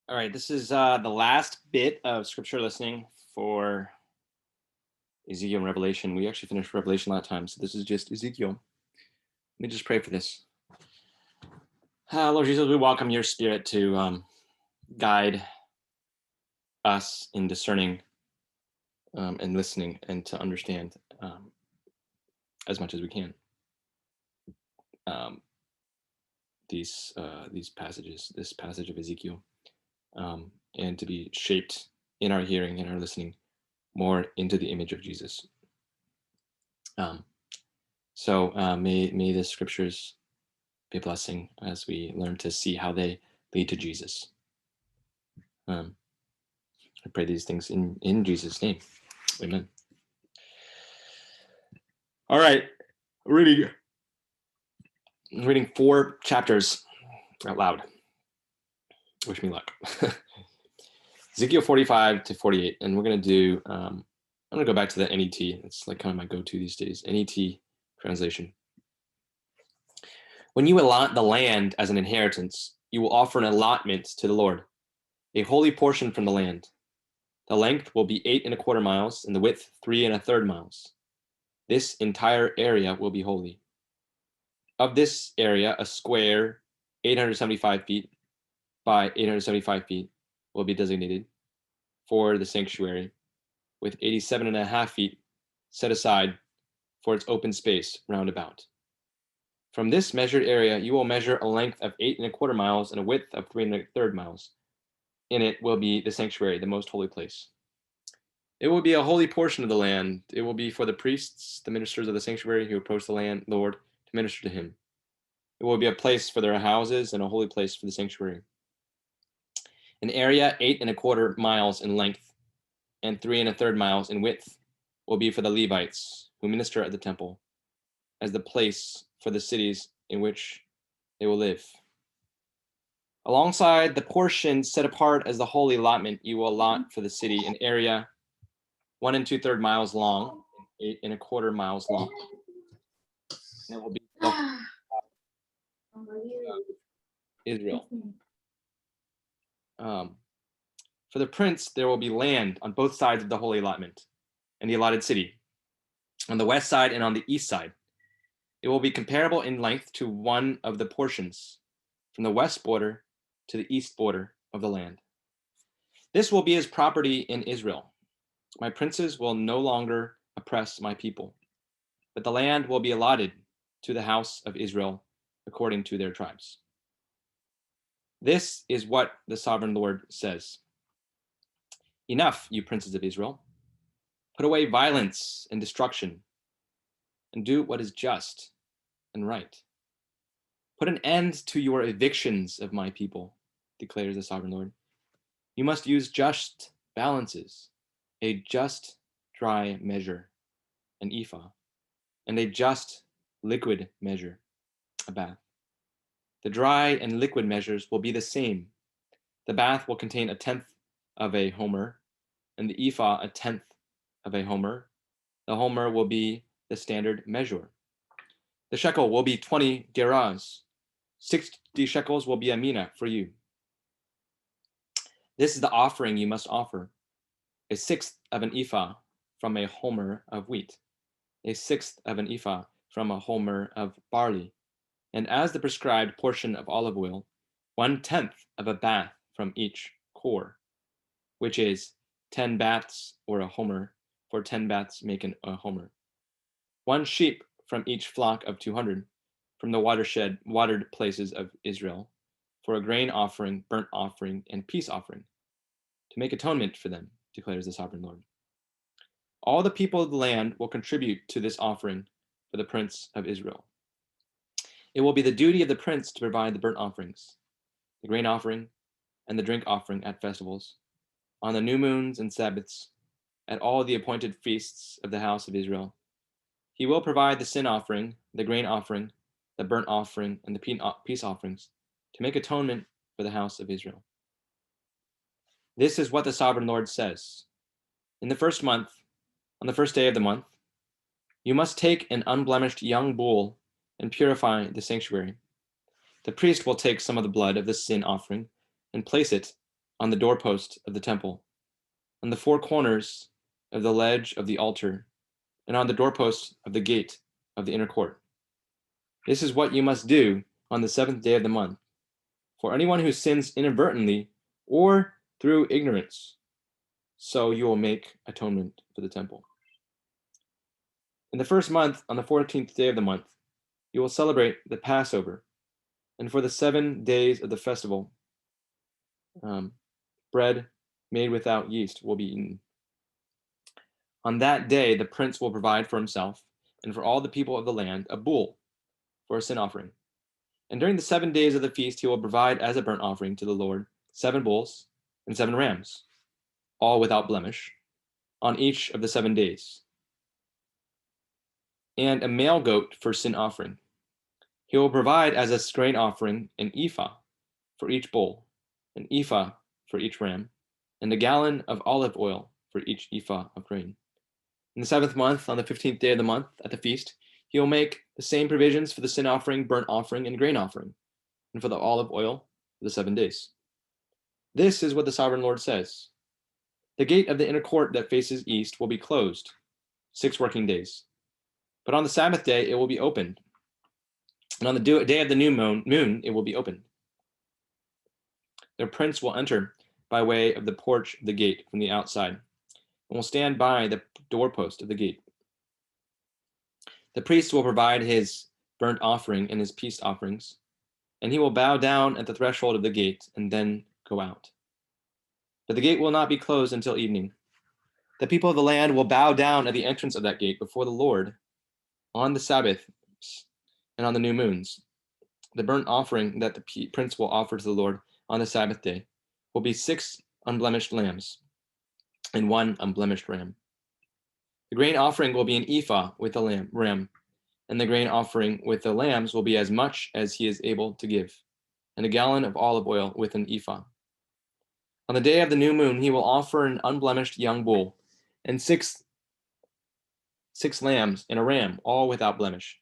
All right, this is the last bit of scripture listening for Ezekiel and Revelation. We actually finished Revelation last time, so this is just Ezekiel. Let me just pray for this. Lord Jesus, we welcome your spirit to guide us in discerning and listening and to understand as much as we can um, these passages, this passage of Ezekiel, and to be shaped in our hearing and our listening more into the image of Jesus. So may the scriptures be a blessing as we learn to see how they lead to Jesus. I pray these things in Jesus' name. Amen. All right, reading 4 chapters out loud. Wish me luck. Ezekiel 45 to 48, and we're going to do, I'm going to go back to the NET. It's like kind of my go-to these days, NET translation. When you allot the land as an inheritance, you will offer an allotment to the Lord, a holy portion from the land. The length will be 8¼ miles, and the width 3⅓ miles. This entire area will be holy. Of this area, a square 875 feet by 875 feet will be designated for the sanctuary, with 87½ feet set aside for its open space round about. From this measured area, you will measure a length of 8¼ miles and a width of 3⅓ miles. In it will be the sanctuary, the most holy place. It will be a holy portion of the land. It will be for the priests, the ministers of the sanctuary who approach the Lord to minister to him. It will be a place for their houses and a holy place for the sanctuary. An area 8¼ miles in length and 3⅓ miles in width will be for the Levites who minister at the temple, as the place for the cities in which they will live. Alongside the portion set apart as the holy allotment, you will allot for the city an area 1 2/3 miles long, 8¼ miles long. And it will be Israel. For the prince, there will be land on both sides of the holy allotment and the allotted city, on the west side and on the east side. It will be comparable in length to one of the portions from the west border to the east border of the land. This will be his property in Israel. My princes will no longer oppress my people, but the land will be allotted to the house of Israel according to their tribes. This is what the sovereign Lord says. Enough, you princes of Israel. Put away violence and destruction, and do what is just and right. Put an end to your evictions of my people, declares the sovereign Lord. You must use just balances, a just dry measure, an ephah, and a just liquid measure, a bath. The dry and liquid measures will be the same. The bath will contain 1/10 of a homer, and the ephah 1/10 of a homer. The homer will be the standard measure. The shekel will be 20 gerahs. 60 shekels will be a mina for you. This is the offering you must offer: 1/6 of an ephah from a homer of wheat, 1/6 of an ephah from a homer of barley, and as the prescribed portion of olive oil, 1/10 of a bath from each core, which is 10 baths or a homer, for 10 baths make a homer. 1 sheep from each flock of 200 from the watered places of Israel, for a grain offering, burnt offering, and peace offering, to make atonement for them, declares the sovereign Lord. All the people of the land will contribute to this offering for the prince of Israel. It will be the duty of the prince to provide the burnt offerings, the grain offering, and the drink offering at festivals, on the new moons and Sabbaths, at all the appointed feasts of the house of Israel. He will provide the sin offering, the grain offering, the burnt offering, and the peace offerings, to make atonement for the house of Israel. This is what the sovereign Lord says. In the first month, on the first day of the month, you must take an unblemished young bull and purify the sanctuary. The priest will take some of the blood of the sin offering and place it on the doorpost of the temple, on the four corners of the ledge of the altar, and on the doorpost of the gate of the inner court. This is what you must do on the 7th day of the month. For anyone who sins inadvertently or through ignorance, so you will make atonement for the temple. In the first month, on the 14th day of the month, you will celebrate the Passover, and for the 7 days of the festival, bread made without yeast will be eaten. On that day, the prince will provide for himself and for all the people of the land a bull for a sin offering. And during the 7 days of the feast, he will provide as a burnt offering to the Lord 7 bulls and 7 rams, all without blemish, on each of the 7 days, and a male goat for sin offering. He will provide as a grain offering an ephah for each bull, an ephah for each ram, and a gallon of olive oil for each ephah of grain. In the 7th month, on the 15th day of the month, at the feast, he will make the same provisions for the sin offering, burnt offering, and grain offering, and for the olive oil for the 7 days. This is what the sovereign Lord says. The gate of the inner court that faces east will be closed 6 working days. But on the Sabbath day, it will be opened. And on the day of the new moon, it will be opened. Their prince will enter by way of the porch of the gate from the outside, and will stand by the doorpost of the gate. The priest will provide his burnt offering and his peace offerings, and he will bow down at the threshold of the gate and then go out. But the gate will not be closed until evening. The people of the land will bow down at the entrance of that gate before the Lord on the Sabbaths and on the new moons. The burnt offering that the prince will offer to the Lord on the Sabbath day will be 6 unblemished lambs and 1 unblemished ram. The grain offering will be an ephah with the ram, and the grain offering with the lambs will be as much as he is able to give, and a gallon of olive oil with an ephah. On the day of the new moon, he will offer an unblemished young bull and six lambs and a ram, all without blemish.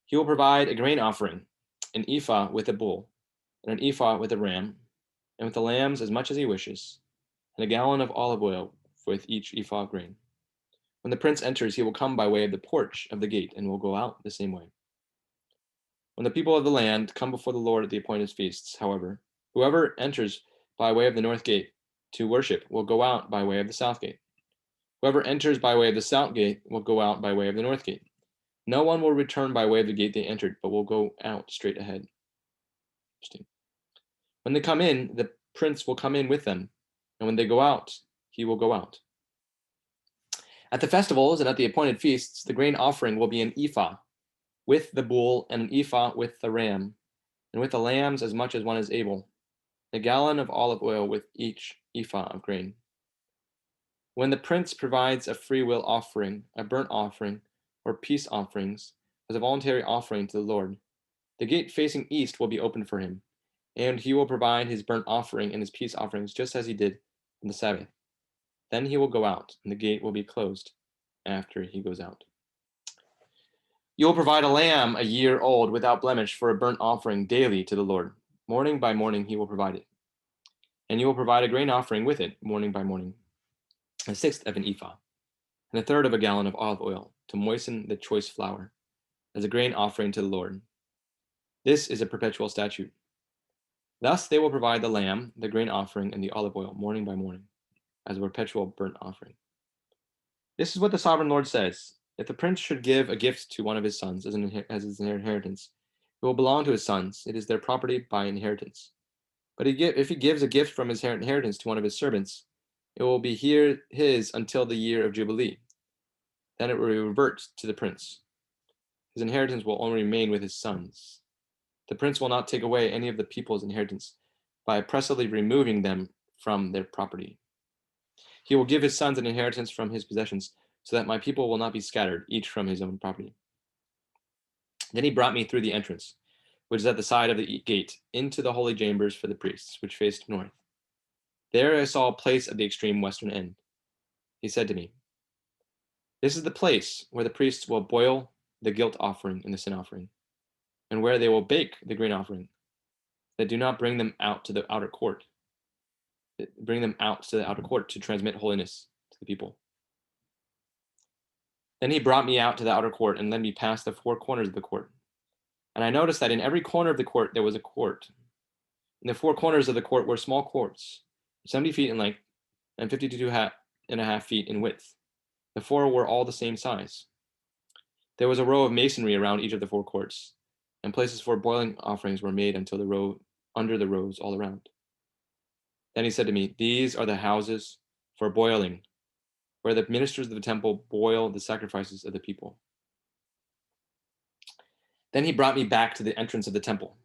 He will provide a grain offering, an ephah with a bull, and an ephah with a ram, and with the lambs as much as he wishes, and a gallon of olive oil with each ephah of grain. When the prince enters, he will come by way of the porch of the gate and will go out the same way. When the people of the land come before the Lord at the appointed feasts, however, whoever enters by way of the north gate to worship will go out by way of the south gate. Whoever enters by way of the south gate will go out by way of the north gate. No one will return by way of the gate they entered, but will go out straight ahead. Interesting. When they come in, the prince will come in with them, and when they go out, he will go out. At the festivals and at the appointed feasts, the grain offering will be an ephah with the bull and an ephah with the ram, and with the lambs as much as one is able, a gallon of olive oil with each ephah of grain. When the prince provides a free will offering, a burnt offering, or peace offerings as a voluntary offering to the Lord, the gate facing east will be open for him, and he will provide his burnt offering and his peace offerings just as he did on the Sabbath. Then he will go out, and the gate will be closed after he goes out. You will provide a lamb a year old without blemish for a burnt offering daily to the Lord. Morning by morning he will provide it. And you will provide a grain offering with it morning by morning, 1/6 of an ephah, and 1/3 of a gallon of olive oil to moisten the choice flour as a grain offering to the Lord. This is a perpetual statute. Thus they will provide the lamb, the grain offering, and the olive oil morning by morning as a perpetual burnt offering. This is what the sovereign Lord says. If the prince should give a gift to one of his sons as his inheritance, it will belong to his sons. It is their property by inheritance. But if he gives a gift from his inheritance to one of his servants, it will be his until the year of Jubilee. Then it will revert to the prince. His inheritance will only remain with his sons. The prince will not take away any of the people's inheritance by oppressively removing them from their property. He will give his sons an inheritance from his possessions, so that my people will not be scattered, each from his own property. Then he brought me through the entrance, which is at the side of the gate, into the holy chambers for the priests, which faced north. There I saw a place at the extreme western end. He said to me, "This is the place where the priests will boil the guilt offering and the sin offering, and where they will bake the grain offering. They do not bring them out to the outer court. bring them out to the outer court to transmit holiness to the people. Then he brought me out to the outer court and led me past the four corners of the court. And I noticed that in every corner of the court there was a court. In the four corners of the court were small courts, 70 feet in length and 52.5 feet in width. The four were all the same size. There was a row of masonry around each of the four courts, and places for boiling offerings were made under the rows all around. Then he said to me, "These are the houses for boiling, where the ministers of the temple boil the sacrifices of the people." Then he brought me back to the entrance of the temple.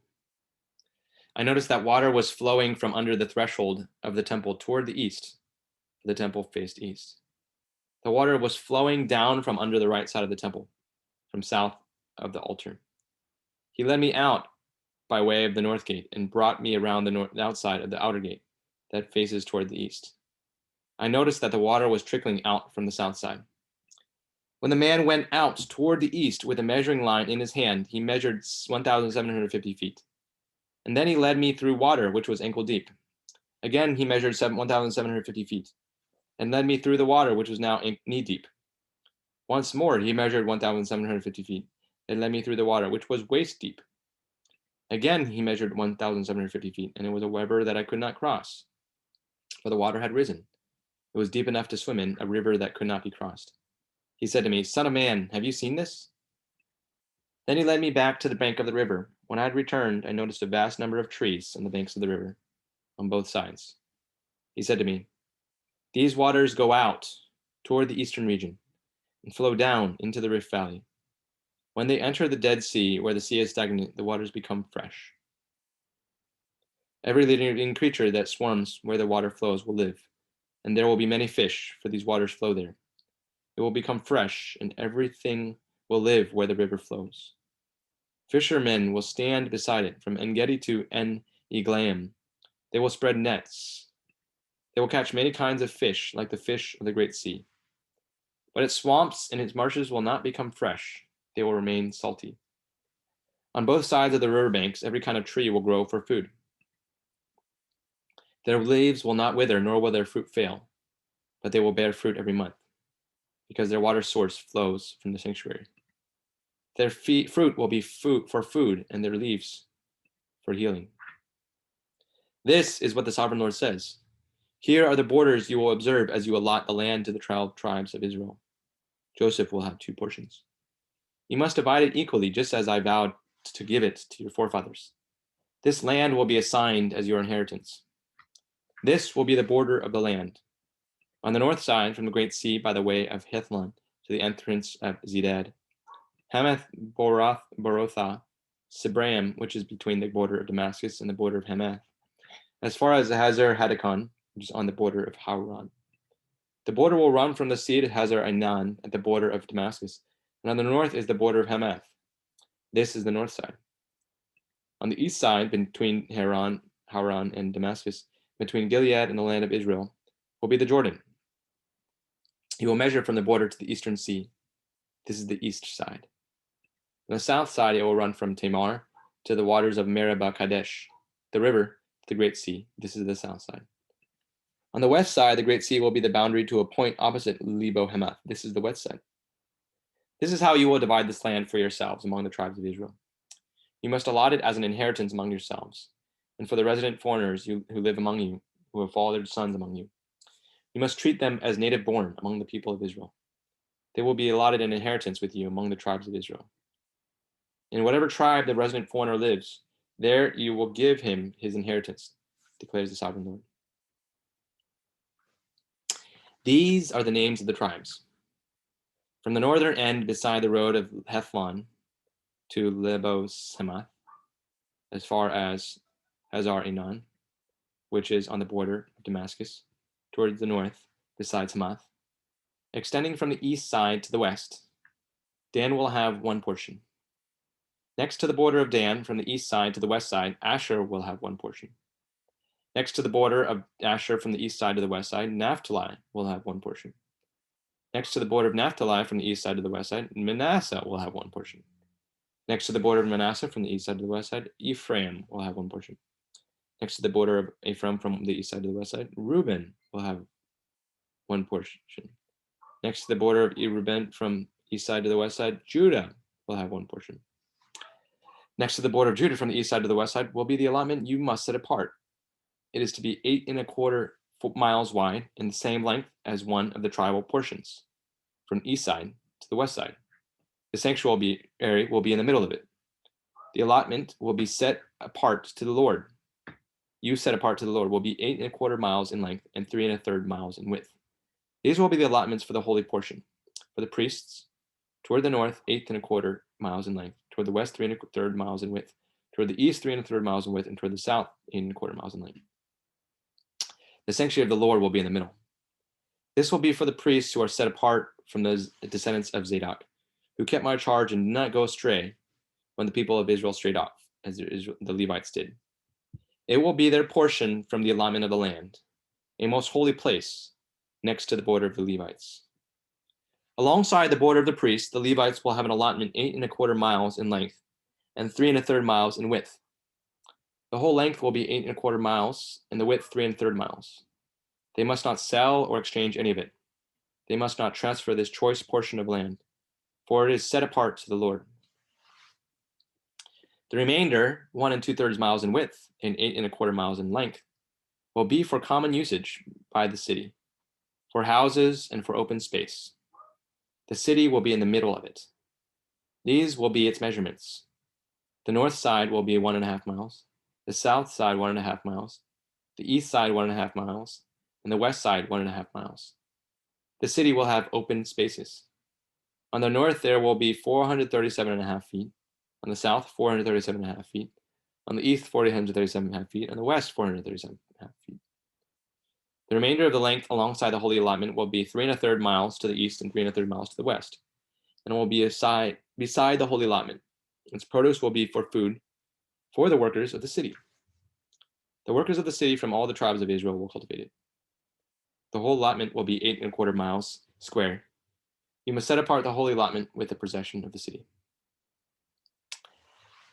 I noticed that water was flowing from under the threshold of the temple toward the east, for the temple faced east. The water was flowing down from under the right side of the temple, from south of the altar. He led me out by way of the north gate and brought me around the outside of the outer gate that faces toward the east. I noticed that the water was trickling out from the south side. When the man went out toward the east with a measuring line in his hand, he measured 1,750 feet. And then he led me through water, which was ankle deep. Again, he measured 1,750 feet and led me through the water, which was now knee deep. Once more, he measured 1,750 feet and led me through the water, which was waist deep. Again, he measured 1,750 feet, and it was a river that I could not cross, for the water had risen. It was deep enough to swim in, a river that could not be crossed. He said to me, "Son of man, have you seen this?" Then he led me back to the bank of the river. When I had returned, I noticed a vast number of trees on the banks of the river, on both sides. He said to me, "These waters go out toward the eastern region and flow down into the Rift Valley. When they enter the Dead Sea, where the sea is stagnant, the waters become fresh. Every living creature that swarms where the water flows will live, and there will be many fish, for these waters flow there. It will become fresh, and everything will live where the river flows. Fishermen will stand beside it from En-Gedi to En-Eglaim. They will spread nets. They will catch many kinds of fish, like the fish of the great sea. But its swamps and its marshes will not become fresh. They will remain salty. On both sides of the riverbanks, every kind of tree will grow for food. Their leaves will not wither, nor will their fruit fail, but they will bear fruit every month, because their water source flows from the sanctuary. Their fruit will be food for food, and their leaves for healing. This is what the sovereign Lord says. Here are the borders you will observe as you allot the land to the 12 tribes of Israel. Joseph will have 2 portions. You must divide it equally, just as I vowed to give it to your forefathers. This land will be assigned as your inheritance. This will be the border of the land. On the north side, from the great sea by the way of Hethlon to the entrance of Zedad, Hamath Borotha, Sibraim, which is between the border of Damascus and the border of Hamath, as far as Hazar Hadakon, which is on the border of Hauran. The border will run from the sea to Hazar Ainan at the border of Damascus, and on the north is the border of Hamath. This is the north side. On the east side, between Hauran and Damascus, between Gilead and the land of Israel, will be the Jordan. You will measure from the border to the eastern sea. This is the east side. On the south side, it will run from Tamar to the waters of Meribah Kadesh, the river, the great sea. This is the south side. On the west side, the great sea will be the boundary to a point opposite Lebo Hamath. This is the west side. This is how you will divide this land for yourselves among the tribes of Israel. You must allot it as an inheritance among yourselves, and for the resident foreigners who live among you, who have fathered sons among you. You must treat them as native born among the people of Israel. They will be allotted an inheritance with you among the tribes of Israel. In whatever tribe the resident foreigner lives, there you will give him his inheritance, declares the sovereign Lord. These are the names of the tribes. From the northern end beside the road of Hethlon to Lebo Hamath, as far as Hazar Enan, which is on the border of Damascus, towards the north, besides Hamath, extending from the east side to the west, Dan will have 1 portion. Next to the border of Dan, from the east side to the west side, Asher will have 1 portion. Next to the border of Asher from the east side to the west side, Naphtali will have 1 portion. Next to the border of Naphtali from the east side to the west side, Manasseh will have 1 portion. Next to the border of Manasseh from the east side to the west side, Ephraim will have 1 portion. Next to the border of Ephraim from the east side to the west side, Reuben will have one portion. Next to the border of Reuben from east side to the west side, Judah will have one portion. Next to the border of Judah from the east side to the west side will be the allotment you must set apart. It is to be 8¼ miles wide and the same length as one of the tribal portions from the east side to the west side. The sanctuary will be in the middle of it. The allotment will be set apart to the Lord. You set apart to the Lord will be 8¼ miles in length and 3⅓ miles in width. These will be the allotments for the holy portion. For the priests, toward the north, 8¼ miles in length, toward the west, 3⅓ miles in width, toward the east, 3⅓ miles in width, and toward the south, 8¼ miles in length. The sanctuary of the Lord will be in the middle. This will be for the priests who are set apart from the descendants of Zadok, who kept my charge and did not go astray when the people of Israel strayed off, as the Levites did. It will be their portion from the allotment of the land, a most holy place next to the border of the Levites. Alongside the border of the priests, the Levites will have an allotment 8¼ miles in length and 3⅓ miles in width. The whole length will be 8¼ miles and the width 3⅓ miles. They must not sell or exchange any of it. They must not transfer this choice portion of land, for it is set apart to the Lord. The remainder, 1 2/3 miles in width and 8¼ miles in length, will be for common usage by the city, for houses and for open space. The city will be in the middle of it. These will be its measurements. The north side will be 1½ miles, the south side 1½ miles, the east side 1½ miles, and the west side 1½ miles. The city will have open spaces. On the north, there will be 437½ feet. On the south, 437½ feet. On the east, 437½ feet. On the west, 437½ feet. The remainder of the length alongside the holy allotment will be 3⅓ miles to the east and 3⅓ miles to the west, and will be beside the holy allotment. Its produce will be for food for the workers of the city. The workers of the city from all the tribes of Israel will cultivate it. The whole allotment will be 8¼ miles square. You must set apart the holy allotment with the possession of the city.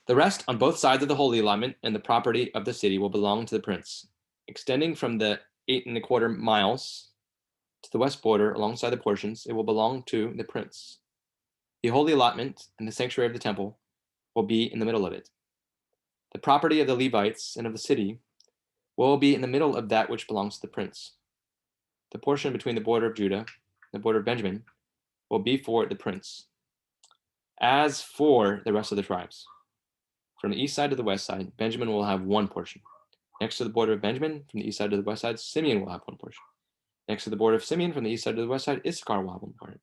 The rest on both sides of the holy allotment and the property of the city will belong to the prince, extending from the 8¼ miles to the west border alongside the portions. It will belong to the prince. The holy allotment and the sanctuary of the temple will be in the middle of it. The property of the Levites and of the city will be in the middle of that which belongs to the prince. The portion between the border of Judah and the border of Benjamin will be for the prince. As for the rest of the tribes, from the east side to the west side, Benjamin will have one portion. Next to the border of Benjamin, from the east side to the west side, Simeon will have one portion. Next to the border of Simeon, from the east side to the west side, Issachar will have one portion.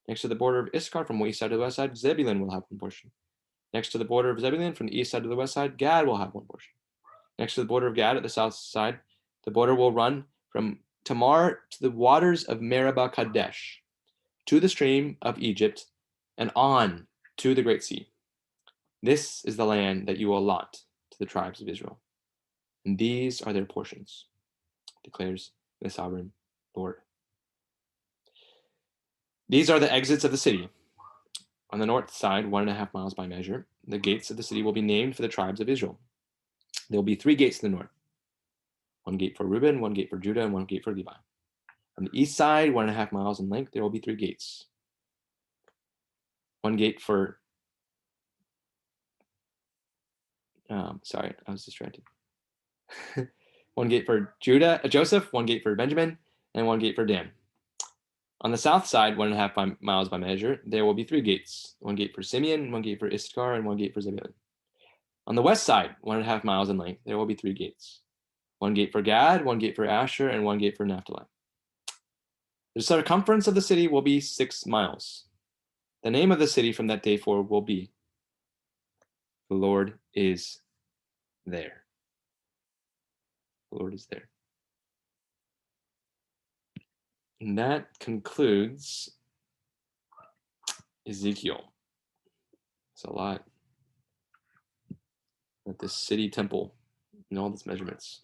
Next to the border of Issachar, from the east side to the west side, Zebulun will have one portion. Next to the border of Zebulun, from the east side to the west side, Gad will have one portion. Next to the border of Gad at the south side, the border will run from Tamar to the waters of Meribah Kadesh, to the stream of Egypt, and on to the great sea. This is the land that you will allot to the tribes of Israel, and these are their portions, declares the sovereign Lord. These are the exits of the city. On the north side, 1½ miles by measure, the gates of the city will be named for the tribes of Israel. There will be 3 gates to the north, 1 gate for Reuben, 1 gate for Judah, and 1 gate for Levi. On the east side, 1½ miles in length, there will be 3 gates. 1 gate for, sorry, I was distracted. 1 gate for Joseph, 1 gate for Benjamin, and 1 gate for Dan. On the south side, 1½ miles by measure, there will be 3 gates. 1 gate for Simeon, 1 gate for Issachar, and 1 gate for Zebulun. On the west side, 1½ miles in length, there will be 3 gates. 1 gate for Gad, 1 gate for Asher, and 1 gate for Naphtali. The circumference of the city will be 6 miles. The name of the city from that day forward will be, the Lord is there. The Lord is there. And that concludes Ezekiel. It's a lot. At this city temple and all these measurements.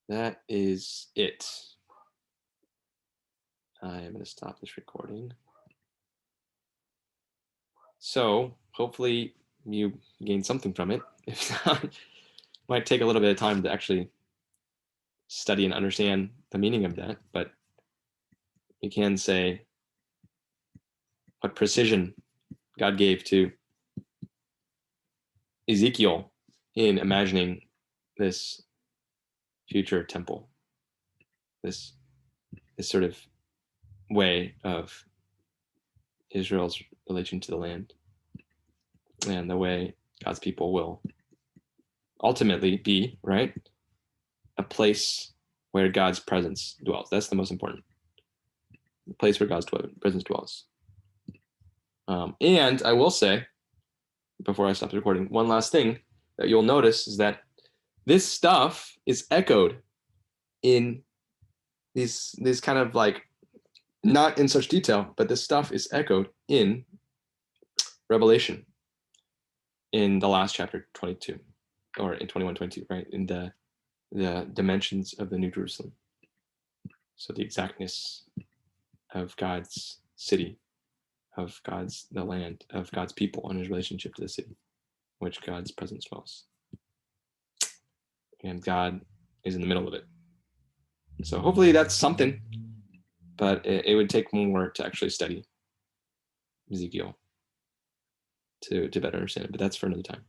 That is it. I am going to stop this recording. So hopefully you gained something from it. If not, might take a little bit of time to actually study and understand the meaning of that, but we can say what precision God gave to Ezekiel in imagining this future temple, this sort of way of Israel's relation to the land, and the way God's people will ultimately be, right, a place where God's presence dwells. That's the most important. The place where God's presence dwells. And I will say, before I stop the recording, one last thing that you'll notice is that this stuff is echoed in these kind of like, not in such detail, but this stuff is echoed in Revelation in the last chapter 22, or in 21-22, right? In the dimensions of the New Jerusalem. So the exactness of God's city, of the land, of God's people, and his relationship to the city, in which God's presence dwells. And God is in the middle of it. So hopefully that's something, but it would take more to actually study Ezekiel to better understand it, but that's for another time.